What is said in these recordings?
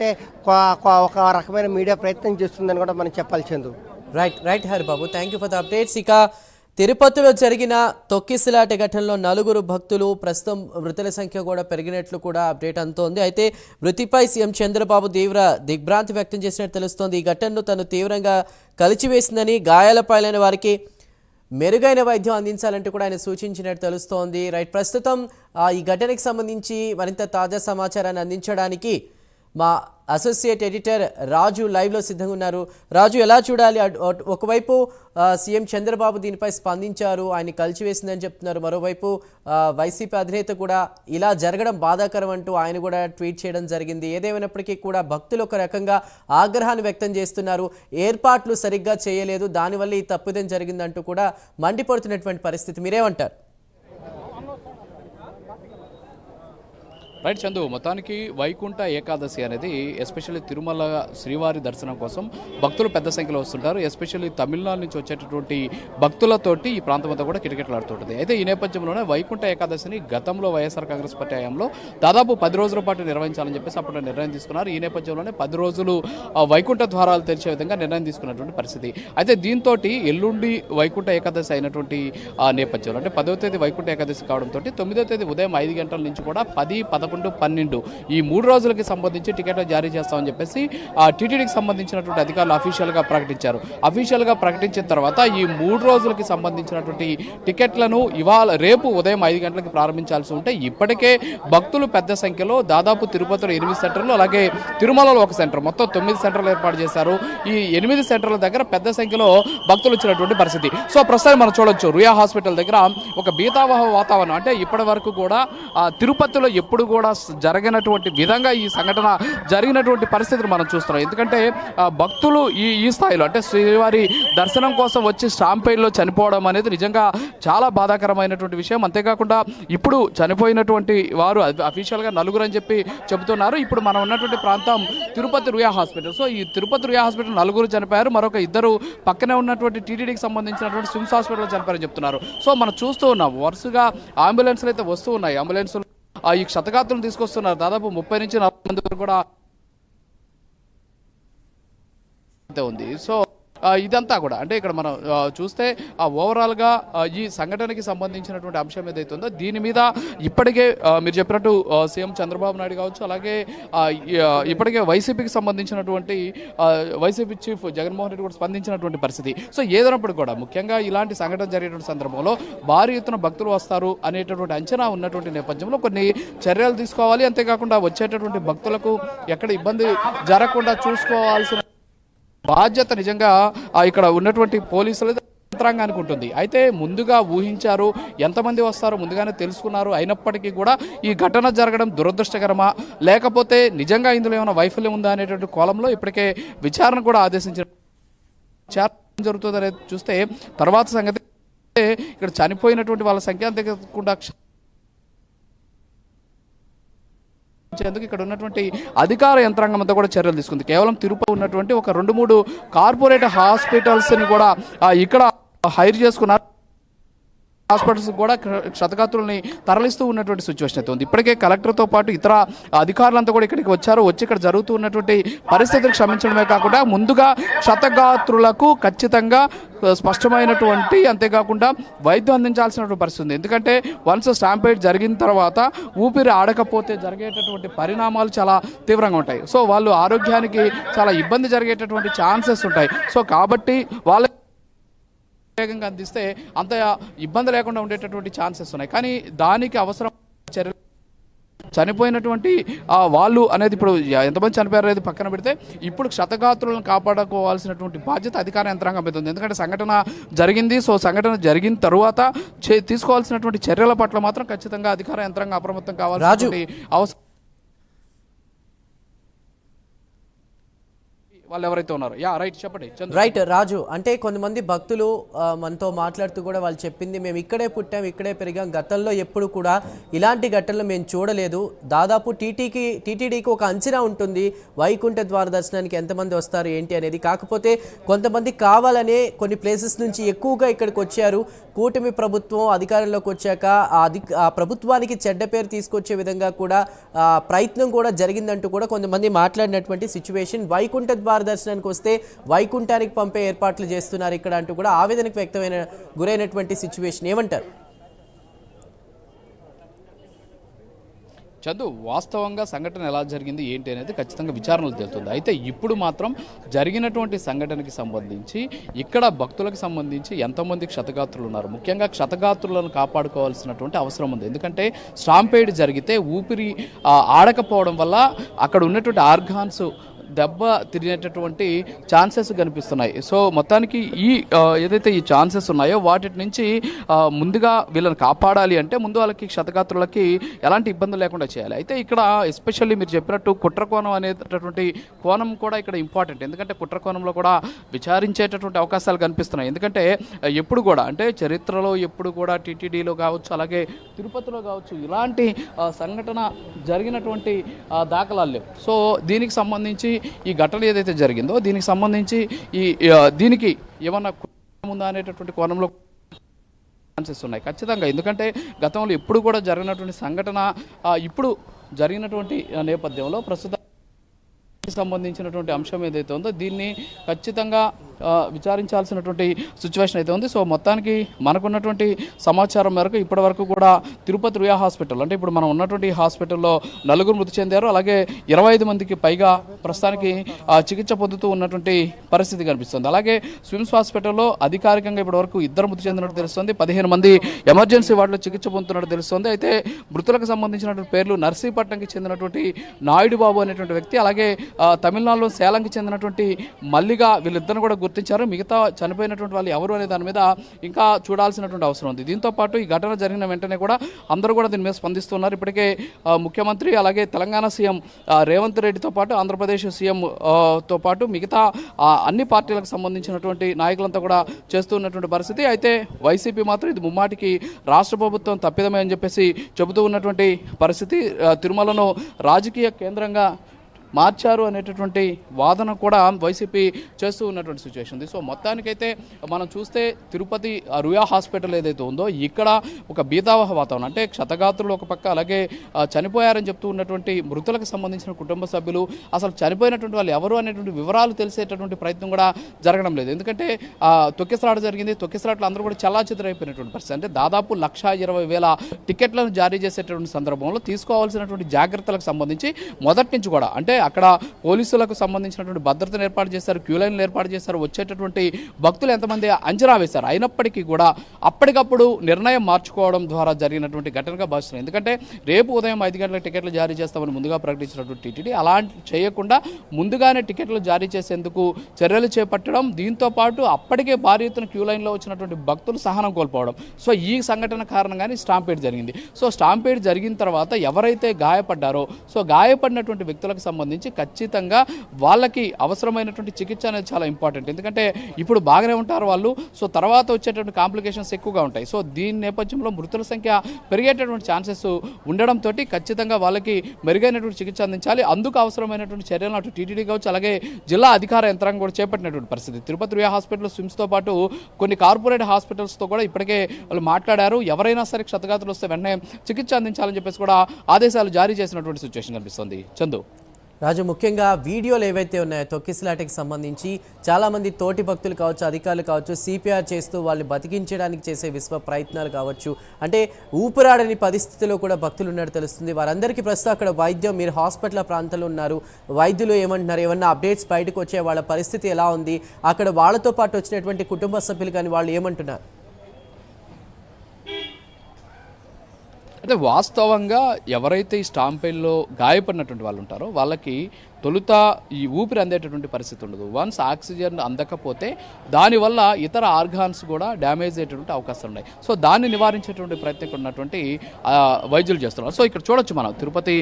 అంటే ఒక రకమైన మీడియా ప్రయత్నం చేస్తుందని కూడా మనం చెప్పాలి Chandu. Right Haribabu, thank you for the updates. ఇక తిరుపతిలో జరిగిన తొక్కిసలాట ఘటనలో 4 భక్తులు, ప్రస్తుతం మృతుల సంఖ్య కూడా పెరిగినట్లు కూడా అప్డేట్ అందుతోంది. అయితే మృతిపై సీఎం చంద్రబాబు తీవ్ర దిగ్భ్రాంతి వ్యక్తం చేసినట్టు తెలుస్తోంది. ఈ ఘటనను తను తీవ్రంగా కలిచివేసిందని, గాయాలపాలైన వారికి మెరుగైన వైద్యం అందించాలంటూ కూడా ఆయన సూచించినట్టు తెలుస్తోంది. రైట్, ప్రస్తుతం ఈ ఘటనకు సంబంధించి మరింత తాజా సమాచారాన్ని అందించడానికి మా అసోసియేట్ ఎడిటర్ రాజు లైవ్లో సిద్ధంగా ఉన్నారు. రాజు, ఎలా చూడాలి? ఒకవైపు సీఎం చంద్రబాబు దీనిపై స్పందించారు, ఆయన కలిచివేసిందని చెప్తున్నారు. మరోవైపు వైసీపీ అధినేత కూడా ఇలా జరగడం బాధాకరం అంటూ ఆయన కూడా ట్వీట్ చేయడం జరిగింది. ఏదేమైనప్పటికీ కూడా భక్తులు ఒక రకంగా ఆగ్రహాన్ని వ్యక్తం చేస్తున్నారు. ఏర్పాట్లు సరిగ్గా చేయలేదు, దానివల్ల ఈ తప్పిదం జరిగిందంటూ కూడా మండిపడుతున్నటువంటి పరిస్థితి. మీరేమంటారు? రైట్ చందు, మొత్తానికి వైకుంఠ ఏకాదశి అనేది ఎస్పెషల్లీ తిరుమల శ్రీవారి దర్శనం కోసం భక్తులు పెద్ద సంఖ్యలో వస్తుంటారు. ఎస్పెషల్లీ తమిళనాడు నుంచి వచ్చేటటువంటి భక్తులతోటి ఈ ప్రాంతం అంతా కూడా కిటకిటలాడుతుంటుంది. అయితే ఈ నేపథ్యంలోనే వైకుంఠ ఏకాదశిని గతంలో వైఎస్ఆర్ కాంగ్రెస్ పార్టీ హయాంలో దాదాపు 10 రోజుల పాటు నిర్వహించాలని చెప్పేసి అప్పుడు నిర్ణయం తీసుకున్నారు. ఈ నేపథ్యంలోనే 10 రోజులు వైకుంఠ ద్వారాలు తెరిచే విధంగా నిర్ణయం తీసుకున్నటువంటి పరిస్థితి. అయితే దీంతో ఎల్లుండి వైకుంఠ ఏకాదశి అయినటువంటి నేపథ్యంలో, అంటే 10వ తేదీ వైకుంఠ ఏకాదశి కావడంతో 9వ తేదీ ఉదయం 5 గంటల నుంచి కూడా 10, 11, 12 ఈ 3 రోజులకి సంబంధించి టికెట్లు జారీ చేస్తామని చెప్పేసి టీటీడీకి సంబంధించినటువంటి అధికారులు అఫీషియల్గా ప్రకటించారు. అఫీషియల్గా ప్రకటించిన తర్వాత ఈ 3 రోజులకి సంబంధించినటువంటి టికెట్లను రేపు ఉదయం 5 గంటలకు ప్రారంభించాల్సి ఉంటే ఇప్పటికే భక్తులు పెద్ద సంఖ్యలో, దాదాపు తిరుపతిలో 8 సెంటర్లు, అలాగే తిరుమలలో 1 సెంటర్, మొత్తం 9 సెంటర్లు ఏర్పాటు చేశారు. ఈ 8 సెంటర్ల దగ్గర పెద్ద సంఖ్యలో భక్తులు వచ్చినటువంటి పరిస్థితి. సో ప్రస్తుతం మనం చూడొచ్చు, రుయా హాస్పిటల్ దగ్గర ఒక భీతావహ వాతావరణం. అంటే ఇప్పటి వరకు కూడా తిరుపతిలో ఎప్పుడు కూడా జరిగినటువంటి విధంగా ఈ సంఘటన జరిగినటువంటి పరిస్థితిని మనం చూస్తున్నాం. ఎందుకంటే భక్తులు ఈ స్థాయిలో, అంటే శ్రీవారి దర్శనం కోసం వచ్చి స్టాంపేడ్లో చనిపోవడం అనేది నిజంగా చాలా బాధాకరమైనటువంటి విషయం. అంతేకాకుండా ఇప్పుడు చనిపోయినటువంటి వారు అఫీషియల్గా 4 అని చెప్పి చెబుతున్నారు. ఇప్పుడు మనం ఉన్నటువంటి ప్రాంతం తిరుపతి రుయా హాస్పిటల్. సో ఈ తిరుపతి రుయా హాస్పిటల్ 4 చనిపోయారు, మరొక 2 పక్కనే ఉన్నటువంటి టీటీడీకి సంబంధించినటువంటి స్విమ్స్ హాస్పిటల్ చనిపోయారని చెప్తున్నారు. సో మనం చూస్తూ ఉన్నాం, వరుసగా అంబులెన్స్లు అయితే వస్తూ ఉన్నాయి. అంబులెన్సులు ఈ క్షతగాత్రులను తీసుకొస్తున్నారు. దాదాపు 30 నుంచి 40 మంది వరకు కూడా ఉంది. సో ఇదంతా కూడా, అంటే ఇక్కడ మనం చూస్తే ఓవరాల్గా ఈ సంఘటనకి సంబంధించినటువంటి అంశం ఏదైతే ఉందో దీని మీద ఇప్పటికే మీరు చెప్పినట్టు సీఎం చంద్రబాబు నాయుడు కావచ్చు, అలాగే ఇప్పటికే వైసీపీకి సంబంధించినటువంటి వైసీపీ చీఫ్ జగన్మోహన్ రెడ్డి కూడా స్పందించినటువంటి పరిస్థితి. సో ఏదైనప్పుడు కూడా ముఖ్యంగా ఇలాంటి సంఘటన జరిగేటువంటి సందర్భంలో భారీ ఎత్తున భక్తులు వస్తారు అనేటటువంటి అంచనా ఉన్నటువంటి నేపథ్యంలో కొన్ని చర్యలు తీసుకోవాలి. అంతేకాకుండా వచ్చేటటువంటి భక్తులకు ఎక్కడ ఇబ్బంది జరగకుండా చూసుకోవాల్సిన బాధ్యత నిజంగా ఇక్కడ ఉన్నటువంటి పోలీసులు యంత్రాంగానికి ఉంటుంది. అయితే ముందుగా ఊహించారు, ఎంతమంది వస్తారో ముందుగానే తెలుసుకున్నారు. అయినప్పటికీ కూడా ఈ ఘటన జరగడం దురదృష్టకరమా, లేకపోతే నిజంగా ఇందులో ఏమైనా వైఫల్యం ఉందా అనేటువంటి కోణంలో ఇప్పటికే విచారణ కూడా ఆదేశించారు. విచారణ జరుగుతుందనేది చూస్తే తర్వాత సంగతి, ఇక్కడ చనిపోయినటువంటి వాళ్ళ సంఖ్య, అంతేకాకుండా ఇక్కడ ఉన్నటువంటి అధికార యంత్రాంగం అంతా కూడా చర్యలు తీసుకుంది. కేవలం తిరుపతి ఉన్నటువంటి ఒక 2-3 కార్పొరేట్ హాస్పిటల్స్ ని కూడా ఇక్కడ హైర్ చేసుకున్నారు. హాస్పిటల్స్ కూడా క్షతగాత్రుల్ని తరలిస్తూ ఉన్నటువంటి సిచ్యువేషన్ అయితే ఉంది. ఇప్పటికే కలెక్టర్తో పాటు ఇతర అధికారులంతా కూడా ఇక్కడికి వచ్చారు. వచ్చి ఇక్కడ జరుగుతూ ఉన్నటువంటి పరిస్థితులు క్షమించడమే కాకుండా ముందుగా క్షతగాత్రులకు ఖచ్చితంగా స్పష్టమైనటువంటి, అంతేకాకుండా వైద్యం అందించాల్సినటువంటి పరిస్థితి ఉంది. ఎందుకంటే వన్స్ స్టాంపేడ్ జరిగిన తర్వాత ఊపిరి ఆడకపోతే జరిగేటటువంటి పరిణామాలు చాలా తీవ్రంగా ఉంటాయి. సో వాళ్ళు ఆరోగ్యానికి చాలా ఇబ్బంది జరిగేటటువంటి ఛాన్సెస్ ఉంటాయి. సో కాబట్టి వాళ్ళ వేగంగా అందిస్తే అంత ఇబ్బంది లేకుండా ఉండేటటువంటి ఛాన్సెస్ ఉన్నాయి. కానీ దానికి అవసరం చర్యలు. చనిపోయినటువంటి వాళ్ళు అనేది ఇప్పుడు ఎంతమంది చనిపోయారు అనేది పక్కన పెడితే ఇప్పుడు క్షతగాత్రులను కాపాడుకోవాల్సినటువంటి బాధ్యత అధికార యంత్రాంగం మీద ఉంది. ఎందుకంటే సంఘటన జరిగింది. సో సంఘటన జరిగిన తరువాత తీసుకోవాల్సినటువంటి చర్యల పట్ల మాత్రం ఖచ్చితంగా అధికార యంత్రాంగం అప్రమత్తం కావాల్సినటువంటి అవసరం. వాళ్ళు ఎవరైతే ఉన్నారో. రైట్, చెప్పండి చందు. రైట్ రాజు, అంటే కొంతమంది భక్తులు మనతో మాట్లాడుతూ కూడా వాళ్ళు చెప్పింది, మేము ఇక్కడే పుట్టాం, ఇక్కడే పెరిగాం, గతంలో ఎప్పుడు కూడా ఇలాంటి ఘటనలు మేము చూడలేదు. దాదాపు టీటీడీకి ఒక అంచనా ఉంటుంది వైకుంఠ ద్వార దర్శనానికి ఎంతమంది వస్తారు ఏంటి అనేది. కాకపోతే కొంతమంది కావాలనే కొన్ని ప్లేసెస్ నుంచి ఎక్కువగా ఇక్కడికి వచ్చారు. కూటమి ప్రభుత్వం అధికారంలోకి వచ్చాక ఆ ప్రభుత్వానికి చెడ్డ పేరు తీసుకొచ్చే విధంగా కూడా ప్రయత్నం కూడా జరిగిందంటూ కూడా కొంతమంది మాట్లాడినటువంటి సిచ్యువేషన్. వైకుంఠ ద్వార దర్శనానికి వస్తే వైకుంఠానికి పంపే ఏర్పాట్లు చేస్తున్నారు ఇక్కడ అంటూ కూడా ఆవేదనకు గురైనటువంటి సిచ్యువేషన్. ఏమంటారు చందు? వాస్తవంగా సంఘటన ఎలా జరిగింది ఏంటి అనేది ఖచ్చితంగా విచారణలు తెలుస్తుంది. అయితే ఇప్పుడు మాత్రం జరిగినటువంటి సంఘటనకి సంబంధించి ఇక్కడ భక్తులకు సంబంధించి ఎంతమంది క్షతగాత్రులు ఉన్నారు, ముఖ్యంగా క్షతగాత్రులను కాపాడుకోవాల్సినటువంటి అవసరం ఉంది. ఎందుకంటే స్టాంపేడ్ జరిగితే ఊపిరి ఆడకపోవడం వల్ల అక్కడ ఉన్నటువంటి ఆర్గాన్స్ దెబ్బ తిరిగేటటువంటి ఛాన్సెస్ కనిపిస్తున్నాయి. సో మొత్తానికి ఏదైతే ఈ ఛాన్సెస్ ఉన్నాయో వాటి నుంచి ముందుగా వీళ్ళని కాపాడాలి అంటే ముందు వాళ్ళకి క్షతగాత్రులకి ఎలాంటి ఇబ్బందులు లేకుండా చేయాలి. అయితే ఇక్కడ ఎస్పెషల్లీ మీరు చెప్పినట్టు కుట్రకోణం అనేటటువంటి కోణం కూడా ఇక్కడ ఇంపార్టెంట్. ఎందుకంటే కుట్రకోణంలో కూడా విచారించేటటువంటి అవకాశాలు కనిపిస్తున్నాయి. ఎందుకంటే ఎప్పుడు కూడా అంటే చరిత్రలో ఎప్పుడు కూడా టీటీడీలో కావచ్చు, అలాగే తిరుపతిలో కావచ్చు, ఇలాంటి సంఘటన జరిగినటువంటి దాఖలాలు లేవు. సో దీనికి సంబంధించి ఈ ఘటన ఏదైతే జరిగిందో దీనికి సంబంధించి దీనికి ఏమన్నా ఉందా అనేటటువంటి కోణంలో ఛాన్సెస్ ఉన్నాయి ఖచ్చితంగా. ఎందుకంటే గతంలో ఎప్పుడు కూడా జరిగినటువంటి సంఘటన ఇప్పుడు జరిగినటువంటి నేపథ్యంలో ప్రస్తుతం సంబంధించినటువంటి అంశం ఏదైతే ఉందో దీన్ని ఖచ్చితంగా విచారించాల్సినటువంటి సిచ్యువేషన్ అయితే ఉంది. సో మొత్తానికి మనకున్నటువంటి సమాచారం మేరకు ఇప్పటి వరకు కూడా తిరుపతి రుయా హాస్పిటల్, అంటే ఇప్పుడు మనం ఉన్నటువంటి హాస్పిటల్లో 4 మృతి చెందారు. అలాగే 25 మందికి పైగా ప్రస్తుతానికి చికిత్స పొందుతూ ఉన్నటువంటి పరిస్థితి కనిపిస్తుంది. అలాగే స్విమ్స్ హాస్పిటల్లో అధికారికంగా ఇప్పటి వరకు 2 మృతి చెందినట్టు తెలుస్తుంది. 15 మంది ఎమర్జెన్సీ వార్డులో చికిత్స పొందుతున్నట్టు తెలుస్తుంది. అయితే మృతులకు సంబంధించినటువంటి పేర్లు నర్సీపట్నంకి చెందినటువంటి నాయుడు బాబు అనేటువంటి వ్యక్తి, అలాగే తమిళనాడులో సేలంకి చెందినటువంటి మల్లిగా, వీళ్ళిద్దరిని కూడా గుర్తించారు. మిగతా చనిపోయినటువంటి వాళ్ళు ఎవరు అనే దాని మీద ఇంకా చూడాల్సినటువంటి అవసరం ఉంది. దీంతో పాటు ఈ ఘటన జరిగిన వెంటనే కూడా అందరూ కూడా దీని మీద స్పందిస్తున్నారు. ఇప్పటికే ముఖ్యమంత్రి అలాగే తెలంగాణ సీఎం రేవంత్ రెడ్డితో పాటు ఆంధ్రప్రదేశ్ సీఎం తో పాటు మిగతా అన్ని పార్టీలకు సంబంధించినటువంటి నాయకులంతా కూడా చేస్తున్నటువంటి పరిస్థితి. అయితే వైసీపీ మాత్రం ఇది ముమ్మాటికి రాష్ట్ర ప్రభుత్వం తప్పిదమే అని చెప్పేసి చెబుతూ ఉన్నటువంటి పరిస్థితి. తిరుమలను రాజకీయ కేంద్రంగా మార్చారు అనేటటువంటి వాదన కూడా వైసీపీ చేస్తూ ఉన్నటువంటి సిచ్యువేషన్ ఉంది. సో మొత్తానికైతే మనం చూస్తే తిరుపతి రుయా హాస్పిటల్ ఏదైతే ఉందో ఇక్కడ ఒక భీతావహ వాతావరణం, అంటే క్షతగాత్రులు ఒక పక్క, అలాగే చనిపోయారని చెప్తూ ఉన్నటువంటి మృతులకు సంబంధించిన కుటుంబ సభ్యులు అసలు చనిపోయినటువంటి వాళ్ళు ఎవరు అనేటువంటి వివరాలు తెలిసేటటువంటి ప్రయత్నం కూడా జరగడం లేదు. ఎందుకంటే తొక్కిసలాట జరిగింది. తొక్కిసలాట్లు అందరూ కూడా చల్లాచెదరైపోయినటువంటి పరిస్థితి. అంటే దాదాపు 1,20,000 టికెట్లను జారీ చేసేటటువంటి సందర్భంలో తీసుకోవాల్సినటువంటి జాగ్రత్తలకు సంబంధించి మొదటి నుంచి కూడా, అంటే అక్కడ పోలీసులకు సంబంధించినటువంటి భద్రతను ఏర్పాటు చేశారు, క్యూ లైన్లు ఏర్పాటు చేశారు, వచ్చేటటువంటి భక్తులు ఎంతమంది అంచనా వేశారు. అయినప్పటికీ కూడా అప్పటికప్పుడు నిర్ణయం మార్చుకోవడం ద్వారా జరిగినటువంటి ఘటనగా భావిస్తున్నారు. ఎందుకంటే రేపు ఉదయం 5 గంటల టికెట్లు జారీ చేస్తామని ముందుగా ప్రకటించినటువంటి టీటీడీ అలాంటి చేయకుండా ముందుగానే టికెట్లు జారీ చేసేందుకు చర్యలు చేపట్టడం, దీంతో పాటు అప్పటికే భారీ ఎత్తున క్యూ లైన్లో వచ్చినటువంటి భక్తులు సహనం కోల్పోవడం. సో ఈ సంఘటన కారణంగానే స్టాంపేడ్ జరిగింది. సో స్టాంపేడ్ జరిగిన తర్వాత ఎవరైతే గాయపడ్డారో, సో గాయపడినటువంటి వ్యక్తులకు సంబంధించి ఖచ్చితంగా వాళ్ళకి అవసరమైనటువంటి చికిత్స అనేది చాలా ఇంపార్టెంట్. ఎందుకంటే ఇప్పుడు బాగానే ఉంటారు వాళ్ళు, సో తర్వాత వచ్చేటువంటి కాంప్లికేషన్స్ ఎక్కువగా ఉంటాయి. సో దీని నేపథ్యంలో మృతుల సంఖ్య పెరిగేటటువంటి ఛాన్సెస్ ఉండడంతో ఖచ్చితంగా వాళ్ళకి మెరుగైనటువంటి చికిత్స అందించాలి. అందుకు అవసరమైనటువంటి చర్యలను అటు టీటీడీ కావచ్చు, అలాగే జిల్లా అధికార యంత్రాంగం కూడా చేపట్టినటువంటి పరిస్థితి. తిరుపతి రుయా హాస్పిటల్, స్విమ్స్తో పాటు కొన్ని కార్పొరేట్ హాస్పిటల్స్తో కూడా ఇప్పటికే వాళ్ళు మాట్లాడారు. ఎవరైనా సరే క్షతగాత్రులు వస్తే వెంటనే చికిత్స అందించాలని చెప్పేసి కూడా ఆదేశాలు జారీ చేసినటువంటి సిచ్యువేషన్ కనిపిస్తుంది. చందు, రాజు, ముఖ్యంగా వీడియోలు ఏవైతే ఉన్నాయో తొక్కిసలాటకి సంబంధించి చాలామంది తోటి భక్తులు కావచ్చు, అధికారులు కావచ్చు, సిపిఆర్ చేస్తూ వాళ్ళని బతికించడానికి చేసే విశ్వ ప్రయత్నాలు కావచ్చు, అంటే ఊపిరాడని పరిస్థితిలో కూడా భక్తులు ఉన్నట్టు తెలుస్తుంది. వారందరికీ ప్రస్తుతం అక్కడ వైద్యం, మీరు హాస్పిటల్ ప్రాంతంలో ఉన్నారు, వైద్యులు ఏమంటున్నారు, ఏమన్నా అప్డేట్స్ బయటకు వచ్చే వాళ్ళ పరిస్థితి ఎలా ఉంది, అక్కడ వాళ్ళతో పాటు వచ్చినటువంటి కుటుంబ సభ్యులు కానీ వాళ్ళు ఏమంటున్నారు? అయితే వాస్తవంగా ఎవరైతే ఈ స్టాంపేడ్లో గాయపడినటువంటి వాళ్ళు ఉంటారో వాళ్ళకి తొలుత ఈ ఊపిరి అందేటటువంటి పరిస్థితి ఉండదు. వన్స్ ఆక్సిజన్ అందకపోతే దానివల్ల ఇతర ఆర్గాన్స్ కూడా డ్యామేజ్ అయ్యేటువంటి అవకాశాలు ఉన్నాయి. సో దాన్ని నివారించేటువంటి ప్రయత్నం ఉన్నటువంటి వైద్యులు చేస్తున్నారు. సో ఇక్కడ చూడొచ్చు మనం తిరుపతి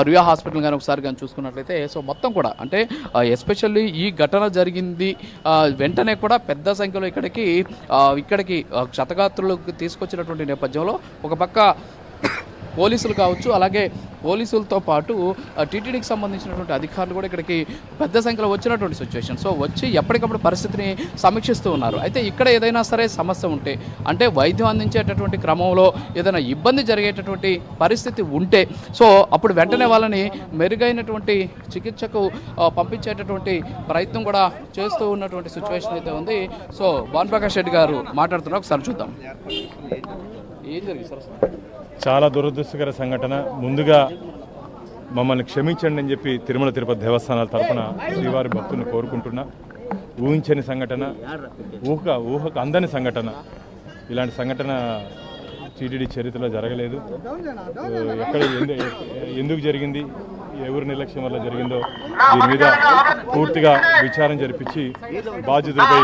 రుయా హాస్పిటల్ కానీ ఒకసారి కానీ చూసుకున్నట్లయితే సో మొత్తం కూడా అంటే ఎస్పెషల్లీ ఈ ఘటన జరిగింది వెంటనే కూడా పెద్ద సంఖ్యలో ఇక్కడికి క్షతగాత్రులకు తీసుకొచ్చినటువంటి నేపథ్యంలో ఒక పక్క పోలీసులు కావచ్చు, అలాగే పోలీసులతో పాటు టీటీడీకి సంబంధించినటువంటి అధికారులు కూడా ఇక్కడికి పెద్ద సంఖ్యలో వచ్చినటువంటి సిచ్యువేషన్. సో వచ్చి ఎప్పటికప్పుడు పరిస్థితిని సమీక్షిస్తూ ఉన్నారు. అయితే ఇక్కడ ఏదైనా సరే సమస్య ఉంటే అంటే వైద్యం అందించేటటువంటి క్రమంలో ఏదైనా ఇబ్బంది జరిగేటటువంటి పరిస్థితి ఉంటే సో అప్పుడు వెంటనే వాళ్ళని మెరుగైనటువంటి చికిత్సకు పంపించేటటువంటి ప్రయత్నం కూడా చేస్తూ ఉన్నటువంటి సిచ్యువేషన్ అయితే ఉంది. సో భానుప్రకాష్ రెడ్డి గారు మాట్లాడుతున్నారు, ఒకసారి చూద్దాం. ఏం జరిగింది సార్? చాలా దురదృష్టకర సంఘటన. ముందుగా మమ్మల్ని క్షమించండి అని చెప్పి తిరుమల తిరుపతి దేవస్థానాల తరఫున శ్రీవారి భక్తులను కోరుకుంటున్నా. ఊహించని సంఘటన, ఊహకు అందని సంఘటన. ఇలాంటి సంఘటన టీటీడీ చరిత్రలో జరగలేదు. ఎక్కడ ఎందుకు జరిగింది, ఎవరి నిర్లక్ష్యం వల్ల జరిగిందో దీని మీద పూర్తిగా విచారణ జరిపించి బాధ్యతలపై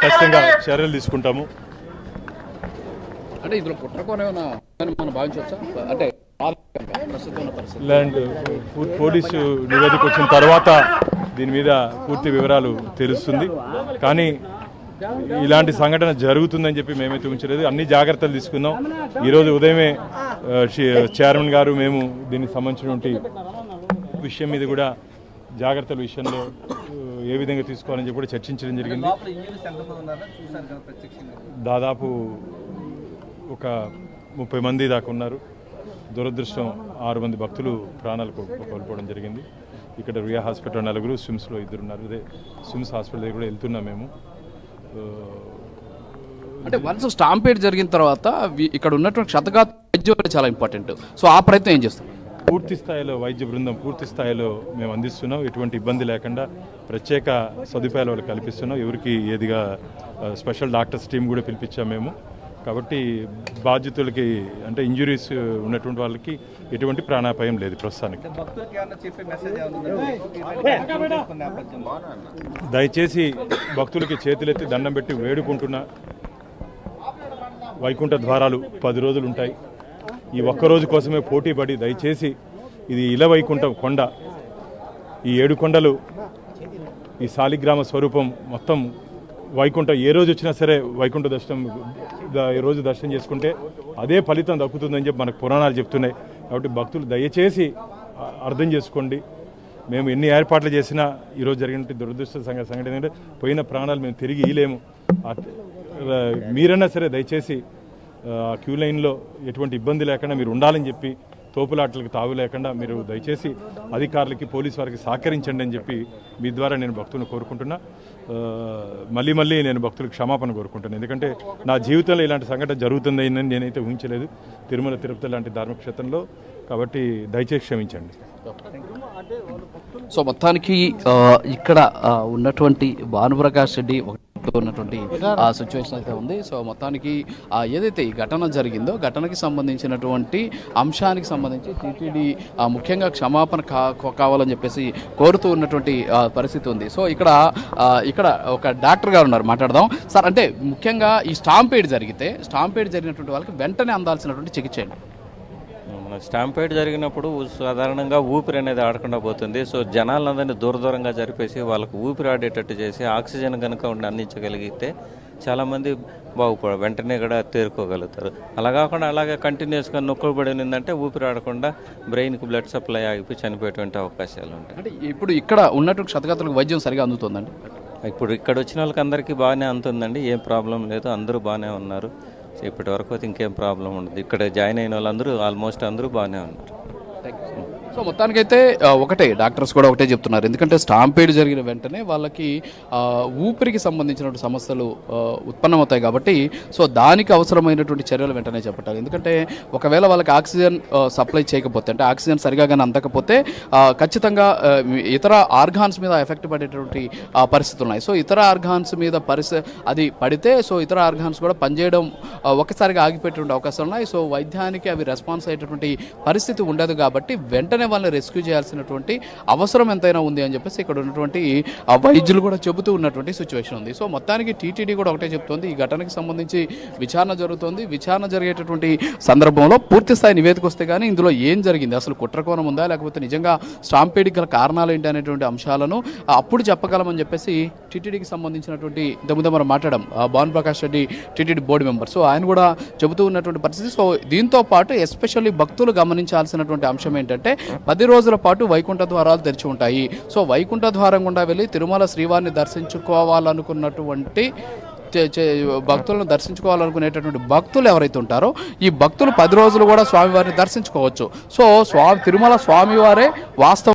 ఖచ్చితంగా చర్యలు తీసుకుంటాము. అంటే ఇందులో కుట్రకోనేమైనా మనం భావించవచ్చా? అంటే ఇలాంటి పోలీసు నివేదిక వచ్చిన తర్వాత దీని మీద పూర్తి వివరాలు తెలుస్తుంది. కానీ ఇలాంటి సంఘటన జరుగుతుందని చెప్పి మేమైతే ఉంచలేదు. అన్ని జాగ్రత్తలు తీసుకున్నాం. ఈరోజు ఉదయమే చైర్మన్ గారు మేము దీనికి సంబంధించినటువంటి విషయం మీద కూడా జాగ్రత్తల విషయంలో ఏ విధంగా తీసుకోవాలని చెప్పి కూడా చర్చించడం జరిగింది. దాదాపు ఒక 30 మంది దాకా ఉన్నారు. దురదృష్టం 6 మంది భక్తులు ప్రాణాలు కోల్పోవడం జరిగింది. ఇక్కడ రుయా హాస్పిటల్ 4, స్విమ్స్లో 2 ఉన్నారు. అదే స్విమ్స్ హాస్పిటల్ దగ్గర కూడా వెళ్తున్నాం మేము. అంటే వన్స్ స్టాంపేడ్ జరిగిన తర్వాత ఇక్కడ ఉన్నటువంటి క్షతగాత్ర వైద్యం చాలా ఇంపార్టెంట్. సో ఆ ప్రయత్నం ఏం చేస్తాం? పూర్తి స్థాయిలో వైద్య బృందం పూర్తి స్థాయిలో మేము అందిస్తున్నాం. ఎటువంటి ఇబ్బంది లేకుండా ప్రత్యేక సదుపాయాలు వాళ్ళు కల్పిస్తున్నాం. ఎవరికి ఏదిగా స్పెషల్ డాక్టర్స్ టీం కూడా పిలిపించాం మేము. కాబట్టి బాధితులకి అంటే ఇంజురీస్ ఉన్నటువంటి వాళ్ళకి ఎటువంటి ప్రాణాపాయం లేదు ప్రస్తుతానికి. దయచేసి భక్తులకి చేతులెత్తి దండం పెట్టి వేడుకుంటున్నా. వైకుంఠ ద్వారాలు 10 రోజులు ఉంటాయి. ఈ ఒక్కరోజు కోసమే పోటీ పడి దయచేసి ఇది ఇల వైకుంఠం కొండ, ఈ 7 కొండలు, ఈ శాలిగ్రామ స్వరూపం మొత్తం వైకుంఠం ఏ రోజు వచ్చినా సరే వైకుంఠ దర్శనం ఈ రోజు దర్శనం చేసుకుంటే అదే ఫలితం దక్కుతుందని చెప్పి మనకు పురాణాలు చెప్తున్నాయి. కాబట్టి భక్తులు దయచేసి అర్థం చేసుకోండి. మేము ఎన్ని ఏర్పాట్లు చేసినా ఈరోజు జరిగిన దురదృష్ట సంఘటన ఏంటంటే పోయిన ప్రాణాలు మేము తిరిగి ఇయ్యలేము. మీరైనా సరే దయచేసి క్యూ లైన్లో ఎటువంటి ఇబ్బంది లేకుండా మీరు ఉండాలని చెప్పి తోపులాటలకు తావు లేకుండా మీరు దయచేసి అధికారులకి పోలీసు వారికి సహకరించండి అని చెప్పి మీ ద్వారా నేను భక్తులను కోరుకుంటున్నా. మళ్ళీ నేను భక్తులకు క్షమాపణ కోరుకుంటున్నాను. ఎందుకంటే నా జీవితంలో ఇలాంటి సంఘటన జరుగుతుందని నేనైతే ఊహించలేదు తిరుమల తిరుపతి లాంటి ధార్మిక క్షేత్రంలో. కాబట్టి దయచేసి క్షమించండి. సో మొత్తానికి ఇక్కడ ఉన్నటువంటి భానుప్రకాష్ రెడ్డి ఉన్నటువంటి సిచ్యువేషన్ అయితే ఉంది. సో మొత్తానికి ఏదైతే ఈ ఘటన జరిగిందో ఘటనకి సంబంధించినటువంటి అంశానికి సంబంధించి టీటీడీ ముఖ్యంగా క్షమాపణ కావాలని చెప్పేసి కోరుతూ ఉన్నటువంటి పరిస్థితి ఉంది. సో ఇక్కడ ఒక డాక్టర్ గారు ఉన్నారు, మాట్లాడదాం సార్. అంటే ముఖ్యంగా ఈ స్టాంపేడ్ జరిగినటువంటి వాళ్ళకి వెంటనే అందాల్సినటువంటి చికిత్స ఏంటి? స్టాంపేడ్ జరిగినప్పుడు సాధారణంగా ఊపిరి అనేది ఆడకుండా పోతుంది. సో జనాలందరినీ దూరంగా జరిపేసి వాళ్ళకు ఊపిరి ఆడేటట్టు చేసి ఆక్సిజన్ కనుక ఉండి అందించగలిగితే చాలామంది వెంటనే కూడా తేరుకోగలుగుతారు. అలా కాకుండా అలాగే కంటిన్యూస్గా నొక్కబడిందంటే ఊపిరి ఆడకుండా బ్రెయిన్కి బ్లడ్ సప్లై ఆగిపోయి చనిపోయేటువంటి అవకాశాలు ఉంటాయి. అంటే ఇప్పుడు ఇక్కడ ఉన్నటువంటి క్షతగాత్రులకు వైద్యం సరిగా అందుతుందండి? ఇప్పుడు ఇక్కడ వచ్చిన వాళ్ళకి అందరికీ బాగానే అందుతుందండి, ఏం ప్రాబ్లం లేదు, అందరూ బాగానే ఉన్నారు. ఇప్పటి వరకు అయితే ఇంకేం ప్రాబ్లం ఉండదు. ఇక్కడ జాయిన్ అయిన వాళ్ళందరూ ఆల్మోస్ట్ అందరూ బాగానే ఉన్నారు. సో మొత్తానికైతే ఒకటే డాక్టర్స్ కూడా ఒకటే చెప్తున్నారు. ఎందుకంటే స్టాంపేడ్ జరిగిన వెంటనే వాళ్ళకి ఊపిరికి సంబంధించిన సమస్యలు ఉత్పన్నమవుతాయి కాబట్టి సో దానికి అవసరమైనటువంటి చర్యలు వెంటనే చేపట్టాలి. ఎందుకంటే ఒకవేళ వాళ్ళకి ఆక్సిజన్ సప్లై చేయకపోతే అంటే ఆక్సిజన్ సరిగా కానీ అందకపోతే ఖచ్చితంగా ఇతర ఆర్గాన్స్ మీద ఎఫెక్ట్ పడేటువంటి పరిస్థితులు ఉన్నాయి. సో ఇతర ఆర్గాన్స్ మీద అది పడితే సో ఇతర ఆర్గాన్స్ కూడా పనిచేయడం ఒకసారిగా ఆగిపోయేటువంటి అవకాశాలు ఉన్నాయి. సో వైద్యానికి అవి రెస్పాన్స్ అయ్యేటువంటి పరిస్థితి ఉండదు కాబట్టి వెంటనే వెంటనే వాళ్ళని రెస్క్యూ చేయాల్సినటువంటి అవసరం ఎంతైనా ఉంది అని చెప్పేసి ఇక్కడ ఉన్నటువంటి వైద్యులు కూడా చెబుతూ ఉన్నటువంటి సిచ్యువేషన్ ఉంది. సో మొత్తానికి టీటీడీ కూడా ఒకటే చెప్తోంది, ఈ ఘటనకి సంబంధించి విచారణ జరుగుతోంది. విచారణ జరిగేటటువంటి సందర్భంలో పూర్తి స్థాయి నివేదిక వస్తే కానీ ఇందులో ఏం జరిగింది, అసలు కుట్రకోణం ఉందా లేకపోతే నిజంగా స్టాంపేడ్కి గల కారణాలు ఏంటి అనేటువంటి అంశాలను అప్పుడు చెప్పగలమని చెప్పేసి టీటీడీకి సంబంధించినటువంటి ఇంతకుముందే మనం మాట్లాడాం Bhanu Prakash Reddy TTD board member, so ఆయన కూడా చెబుతూ ఉన్నటువంటి పరిస్థితి. సో దీంతో పాటు ఎస్పెషల్లీ భక్తులు గమనించాల్సినటువంటి అంశం ఏంటంటే 10 రోజుల పాటు వైకుంఠ ద్వారాలు తెరిచి ఉంటాయి. సో వైకుంఠ ద్వారం గుండా వెళ్ళి తిరుమల శ్రీవారిని దర్శించుకోవాలనుకున్నటువంటి భక్తులను దర్శించుకోవాలనుకునేటటువంటి భక్తులు ఎవరైతే ఉంటారో ఈ భక్తులు 10 రోజులు కూడా స్వామివారిని దర్శించుకోవచ్చు. సో తిరుమల స్వామివారే వాస్తవ